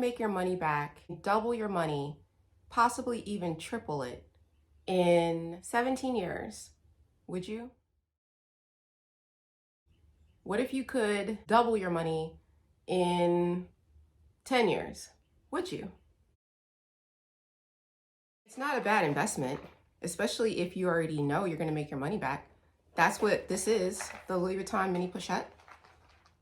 make your money back, double your money, possibly even triple it in 17 years, would you? What if you could double your money in 10 years? Would you? It's not a bad investment, especially if you already know you're going to make your money back. That's what this is, the Louis Vuitton mini pochette.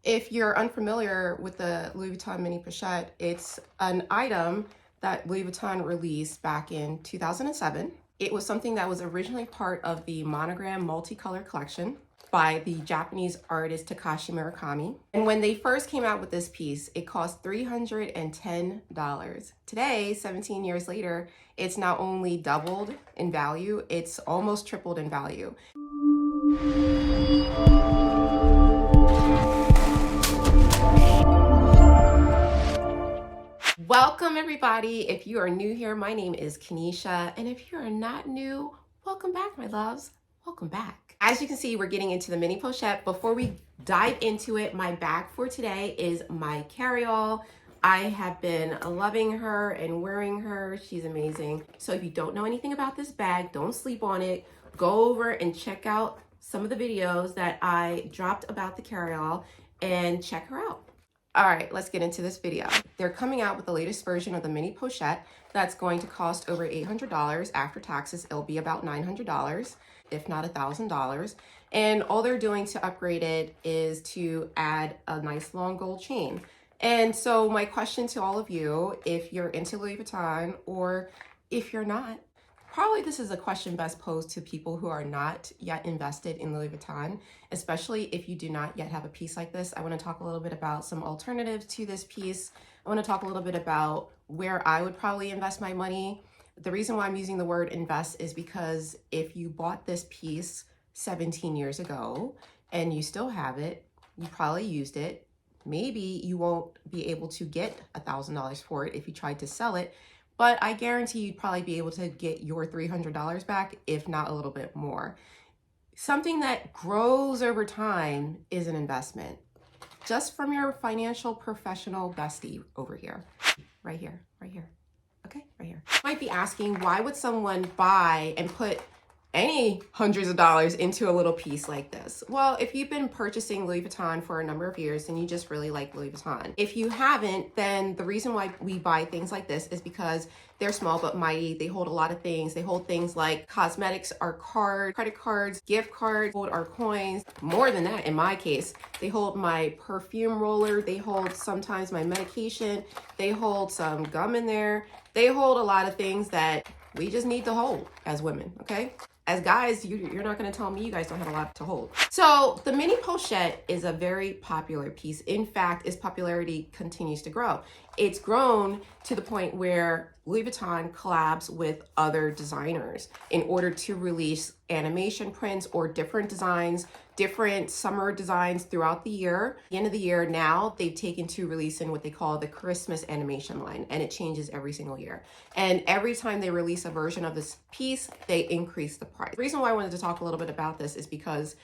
If you're unfamiliar with the Louis Vuitton mini pochette, it's an item that Louis Vuitton released back in 2007. It was something that was originally part of the Monogram multicolor collection by the Japanese artist Takashi Murakami. And when they first came out with this piece, it cost $310. Today, 17 years later, it's not only doubled in value, it's almost tripled in value. Welcome everybody. If you are new here, my name is Kenesha. And if you are not new, welcome back, my loves. Welcome back. As you can see, we're getting into the mini pochette. Before we dive into it, my bag for today is my carry-all. I have been loving her and wearing her. She's amazing. So if you don't know anything about this bag, don't sleep on it. Go over and check out some of the videos that I dropped about the carry-all and check her out. All right, let's get into this video. They're coming out with the latest version of the mini pochette that's going to cost over $800. After taxes, it'll be about $900, if not $1,000. And all they're doing to upgrade it is to add a nice long gold chain. And so my question to all of you, if you're into Louis Vuitton or if you're not, probably this is a question best posed to people who are not yet invested in Louis Vuitton, especially if you do not yet have a piece like this. I want to talk a little bit about some alternatives to this piece. I want to talk a little bit about where I would probably invest my money. The reason why I'm using the word invest is because if you bought this piece 17 years ago and you still have it, you probably used it. Maybe you won't be able to get $1,000 for it if you tried to sell it, but I guarantee you'd probably be able to get your $300 back, if not a little bit more. Something that grows over time is an investment. Just from your financial professional bestie over here, right here, okay, right here. You might be asking, why would someone buy and put any hundreds of dollars into a little piece like this? Well, if you've been purchasing Louis Vuitton for a number of years, then you just really like Louis Vuitton. If you haven't, then the reason why we buy things like this is because they're small but mighty. They hold a lot of things. They hold things like cosmetics, our cards, credit cards, gift cards, hold our coins. More than that, in my case, they hold my perfume roller. They hold sometimes my medication. They hold some gum in there. They hold a lot of things that we just need to hold as women, okay? As guys, you're not going to tell me you guys don't have a lot to hold. So the mini pochette is a very popular piece. In fact, its popularity continues to grow. It's grown to the point where Louis Vuitton collabs with other designers in order to release animation prints or different designs, different summer designs throughout the year. At the end of the year now, they've taken to releasing what they call the Christmas animation line, and it changes every single year. And every time they release a version of this piece, they increase the price. The reason why I wanted to talk a little bit about this is because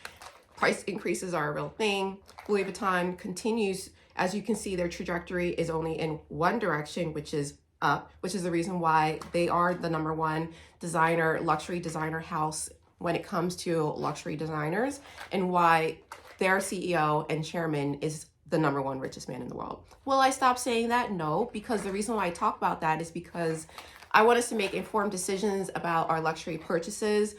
price increases are a real thing. Louis Vuitton continues, as you can see, their trajectory is only in one direction, which is up, which is the reason why they are the #1 designer, luxury designer house when it comes to luxury designers, and why their CEO and chairman is the #1 richest man in the world. Will I stop saying that? No, because the reason why I talk about that is because I want us to make informed decisions about our luxury purchases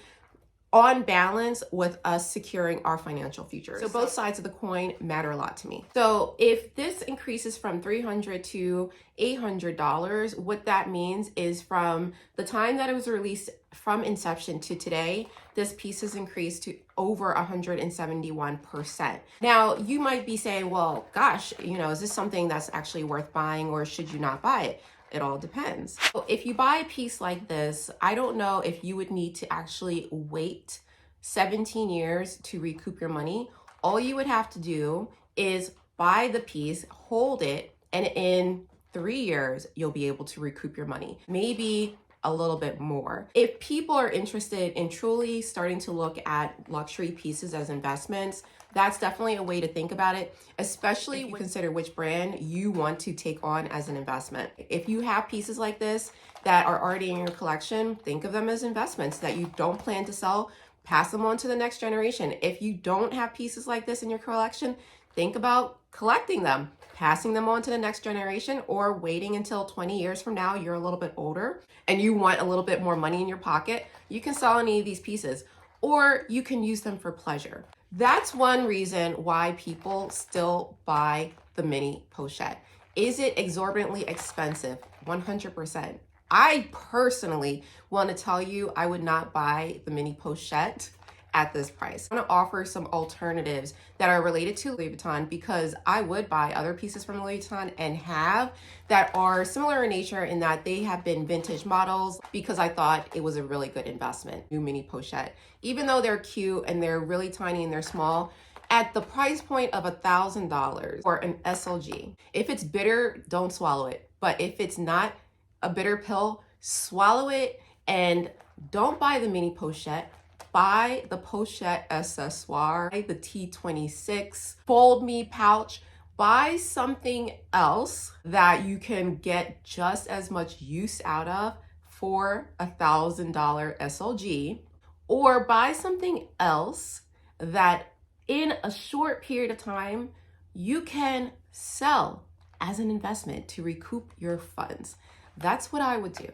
on balance with us securing our financial future. So both sides of the coin matter a lot to me. So if this increases from $300 to $800, what that means is from the time that it was released from inception to today, this piece has increased to over 171%. Now, you might be saying, well, gosh, is this something that's actually worth buying, or should you not buy it? It all depends. So if you buy a piece like this, I don't know if you would need to actually wait 17 years to recoup your money. All you would have to do is buy the piece, hold it, and in 3 years, you'll be able to recoup your money. Maybe a little bit more. If people are interested in truly starting to look at luxury pieces as investments, That's definitely a way to think about it, especially if you consider which brand you want to take on as an investment. If you have pieces like this that are already in your collection, think of them as investments that you don't plan to sell. Pass them on to the next generation. If you don't have pieces like this in your collection, think about collecting them, passing them on to the next generation, or waiting until 20 years from now, you're a little bit older and you want a little bit more money in your pocket. You can sell any of these pieces, or you can use them for pleasure. That's one reason why people still buy the mini pochette. Is it exorbitantly expensive? 100%. I personally want to tell you, I would not buy the mini pochette at this price. I'm going to offer some alternatives that are related to Louis Vuitton, because I would buy other pieces from Louis Vuitton and have that are similar in nature in that they have been vintage models, because I thought it was a really good investment. New mini pochette, even though they're cute and they're really tiny and they're small, at the price point of $1,000 for an SLG. If it's bitter, don't swallow it. But if it's not a bitter pill, swallow it, and don't buy the mini pochette. Buy the pochette accessoire, the T26 Fold Me pouch. Buy something else that you can get just as much use out of for $1,000 SLG, or buy something else that in a short period of time you can sell as an investment to recoup your funds. That's what I would do.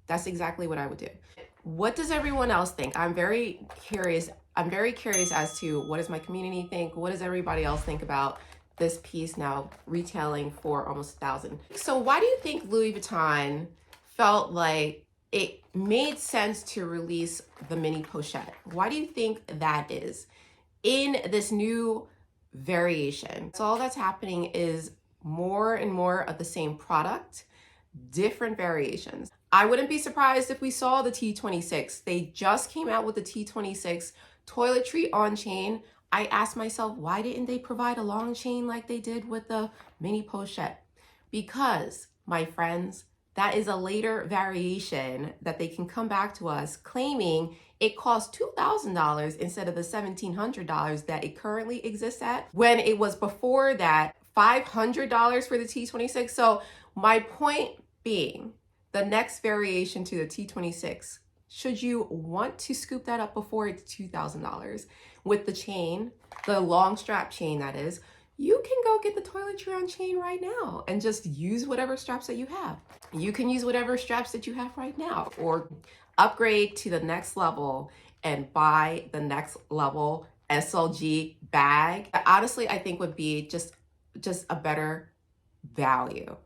That's exactly what I would do. What does everyone else think? I'm very curious. I'm very curious as to what does my community think? What does everybody else think about this piece now retailing for almost $1,000? So why do you think Louis Vuitton felt like it made sense to release the mini pochette? Why do you think that is in this new variation? So all that's happening is more and more of the same product, different variations. I wouldn't be surprised if we saw the T26. They just came out with the T26 toiletry on chain. I asked myself, why didn't they provide a long chain like they did with the mini pochette? Because, my friends, that is a later variation that they can come back to us claiming it costs $2,000 instead of the $1,700 that it currently exists at, when it was before that $500 for the T26. So my point being, the next variation to the T26, should you want to scoop that up before it's $2,000 with the chain, the long strap chain that is, you can go get the toiletry on chain right now and just use whatever straps that you have. You can use whatever straps that you have right now, or upgrade to the next level and buy the next level SLG bag. Honestly, I think would be just a better value.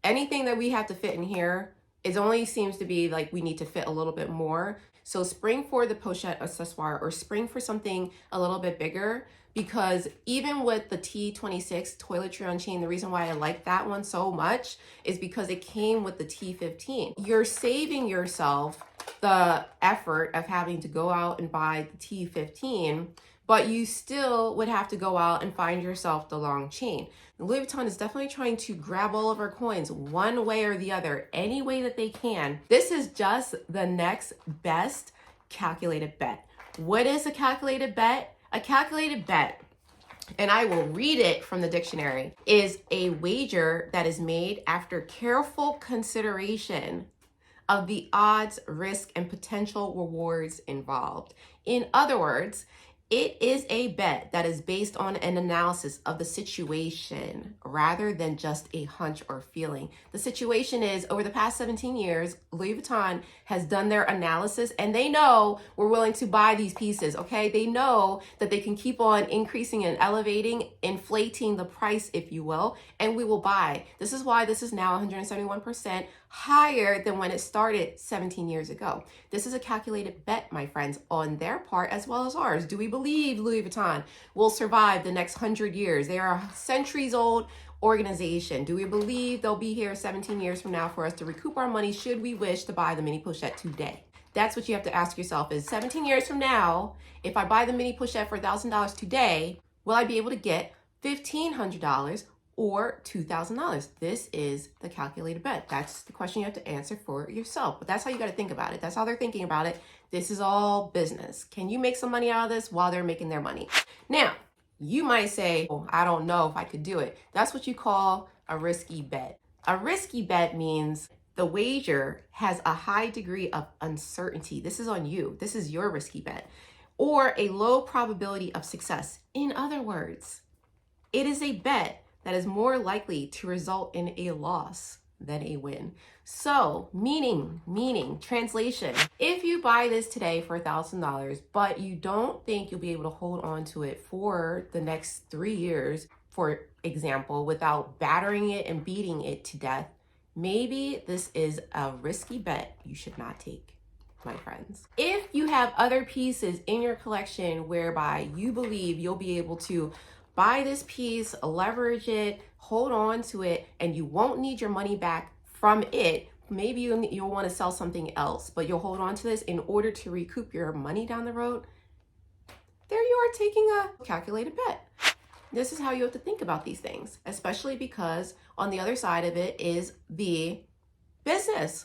Anything that we have to fit in here, it only seems to be like we need to fit a little bit more. So spring for the pochette accessoire, or spring for something a little bit bigger, because even with the T26 toiletry on chain, the reason why I like that one so much is because it came with the T15. You're saving yourself the effort of having to go out and buy the T15, but you still would have to go out and find yourself the long chain. Louis Vuitton is definitely trying to grab all of our coins one way or the other, any way that they can. This is just the next best calculated bet. What is a calculated bet? A calculated bet, and I will read it from the dictionary, is a wager that is made after careful consideration of the odds, risk, and potential rewards involved. In other words, it is a bet that is based on an analysis of the situation rather than just a hunch or feeling. The situation is, over the past 17 years, Louis Vuitton has done their analysis and they know we're willing to buy these pieces, okay? They know that they can keep on increasing and elevating, inflating the price, if you will, and we will buy. This is why this is now 171% higher than when it started 17 years ago. This is a calculated bet, my friends, on their part as well as ours. Do we believe Louis Vuitton will survive the next 100 years? They are a centuries old organization. Do we believe they'll be here 17 years from now for us to recoup our money should we wish to buy the mini pochette today? That's what you have to ask yourself, is 17 years from now, if I buy the mini pochette for $1,000 today, will I be able to get $1,500 or $2,000? This is the calculated bet. That's the question you have to answer for yourself. But that's how you got to think about it. That's how they're thinking about it. This is all business. Can you make some money out of this while they're making their money? Now, You might say, oh, I don't know if I could do it. That's what you call a risky bet. A risky bet means the wager has a high degree of uncertainty. This is on you. This is your risky bet. Or a low probability of success. In other words, it is a bet that is more likely to result in a loss than a win. So, meaning, translation. If you buy this today for $1,000, but you don't think you'll be able to hold on to it for the next 3 years, for example, without battering it and beating it to death, maybe this is a risky bet you should not take, my friends. If you have other pieces in your collection whereby you believe you'll be able to buy this piece, leverage it, hold on to it, and you won't need your money back from it, maybe you'll want to sell something else, but you'll hold on to this in order to recoup your money down the road, there you are taking a calculated bet. This is how you have to think about these things, especially because on the other side of it is the business,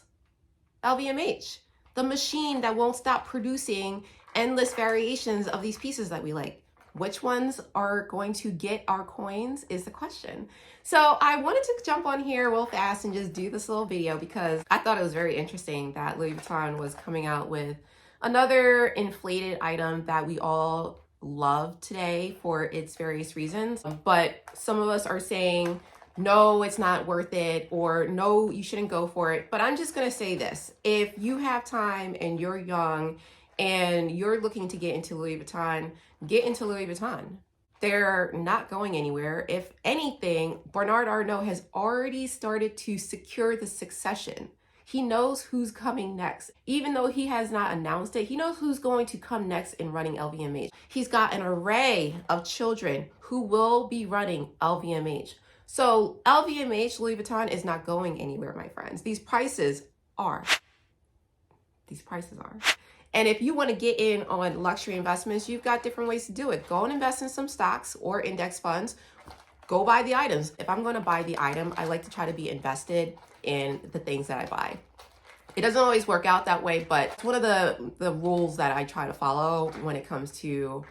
LVMH, the machine that won't stop producing endless variations of these pieces that we like. Which ones are going to get our coins is the question. So I wanted to jump on here real fast and just do this little video because I thought it was very interesting that Louis Vuitton was coming out with another inflated item that we all love today for its various reasons. But some of us are saying, no, it's not worth it, or no, you shouldn't go for it. But I'm just gonna say this. If you have time and you're young and you're looking to get into Louis Vuitton, get into Louis Vuitton. They're not going anywhere. If anything, Bernard Arnault has already started to secure the succession. He knows who's coming next. Even though he has not announced it, he knows who's going to come next in running LVMH. He's got an array of children who will be running LVMH. So LVMH, Louis Vuitton, is not going anywhere, my friends. These prices are. And if you want to get in on luxury investments, you've got different ways to do it. Go and invest in some stocks or index funds. Go buy the items. If I'm going to buy the item, I like to try to be invested in the things that I buy. It doesn't always work out that way, but it's one of the rules that I try to follow when it comes to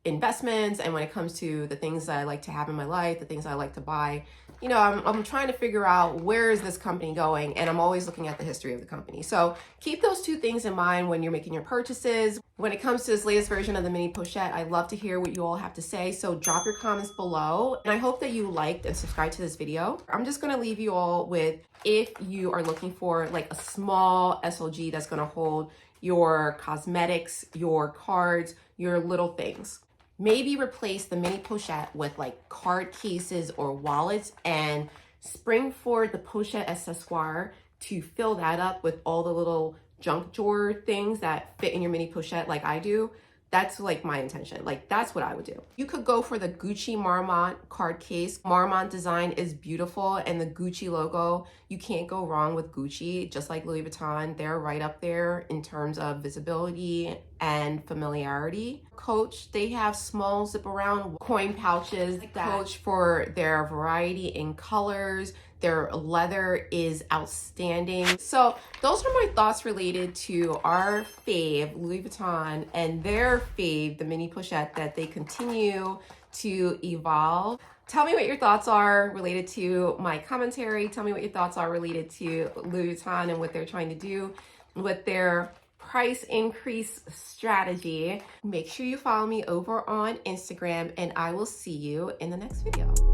investments and when it comes to the things that I like to have in my life, the things I like to buy. You know, I'm trying to figure out where is this company going, and I'm always looking at the history of the company. So keep those two things in mind when you're making your purchases. When it comes to this latest version of the mini pochette, I love to hear what you all have to say. So drop your comments below, and I hope that you liked and subscribed to this video. I'm just gonna leave you all with, if you are looking for like a small SLG that's gonna hold your cosmetics, your cards, your little things, maybe replace the mini pochette with like card cases or wallets and spring for the pochette accessoire to fill that up with all the little junk drawer things that fit in your mini pochette like I do. That's like my intention. Like that's what I would do. You could go for the Gucci Marmont card case. Marmont design is beautiful, and the Gucci logo, you can't go wrong with Gucci. Just like Louis Vuitton, they're right up there in terms of visibility and familiarity. Coach, they have small zip around coin pouches. Like Coach, for their variety in colors, their leather is outstanding. So those are my thoughts related to our fave, Louis Vuitton, and their fave, the mini pochette, that they continue to evolve. Tell me what your thoughts are related to my commentary. Tell me what your thoughts are related to Louis Vuitton and what they're trying to do with their price increase strategy. Make sure you follow me over on Instagram, and I will see you in the next video.